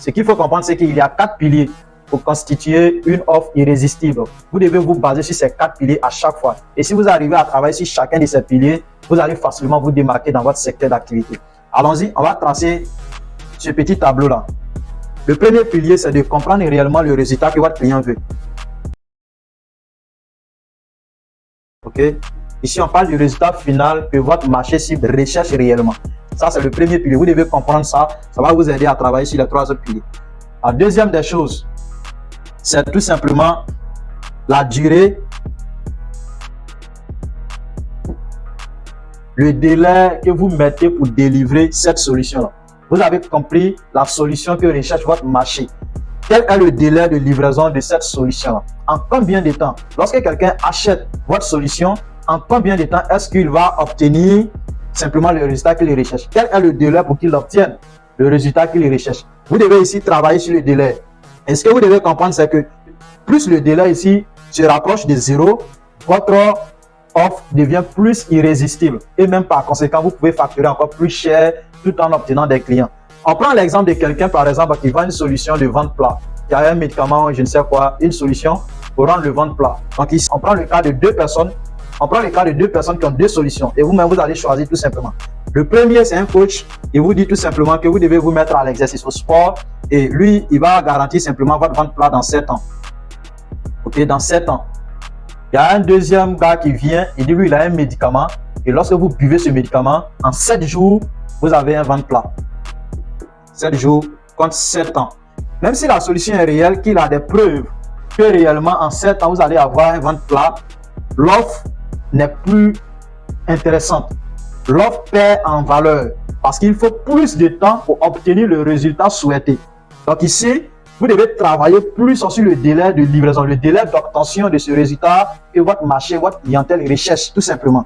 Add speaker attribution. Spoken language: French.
Speaker 1: Ce qu'il faut comprendre, c'est qu'il y a 4 piliers pour constituer une offre irrésistible. Vous devez vous baser sur ces 4 piliers à chaque fois. Et si vous arrivez à travailler sur chacun de ces piliers, vous allez facilement vous démarquer dans votre secteur d'activité. Allons-y, on va tracer ce petit tableau-là. Le premier pilier, c'est de comprendre réellement le résultat que votre client veut. Ok? Ici, on parle du résultat final que votre marché cible recherche réellement. Ça, c'est le premier pilier. Vous devez comprendre ça. Ça va vous aider à travailler sur les 3 autres piliers. La deuxième des choses, c'est tout simplement la durée, le délai que vous mettez pour délivrer cette solution-là. Vous avez compris la solution que recherche votre marché. Quel est le délai de livraison de cette solution-là? En combien de temps? Lorsque quelqu'un achète votre solution, en combien de temps est-ce qu'il va obtenir simplement le résultat qu'il recherche? Quel est le délai pour qu'il obtienne le résultat qu'il recherche? Vous devez ici travailler sur le délai. Et ce que vous devez comprendre, c'est que plus le délai ici se rapproche de 0, votre offre devient plus irrésistible. Et même par conséquent, vous pouvez facturer encore plus cher tout en obtenant des clients. On prend l'exemple de quelqu'un, par exemple, qui vend une solution de vente plat. Il y a un médicament, je ne sais quoi, une solution pour rendre le ventre plat. Donc ici, on prend le cas de 2 personnes. On prend le cas de 2 personnes qui ont 2 solutions. Et vous-même, vous allez choisir tout simplement. Le premier, c'est un coach. Il vous dit tout simplement que vous devez vous mettre à l'exercice, au sport. Et lui, il va garantir simplement votre ventre plat dans 7 ans. Ok, dans 7 ans. Il y a un deuxième gars qui vient. Il dit, lui, il a un médicament. Et lorsque vous buvez ce médicament, en 7 jours, vous avez un ventre plat. 7 jours contre 7 ans. Même si la solution est réelle, qu'il a des preuves que réellement en 7 ans, vous allez avoir un ventre plat, l'offre n'est plus intéressante. L'offre perd en valeur parce qu'il faut plus de temps pour obtenir le résultat souhaité. Donc ici, vous devez travailler plus sur le délai de livraison, le délai d'obtention de ce résultat que votre marché, votre clientèle recherche tout simplement.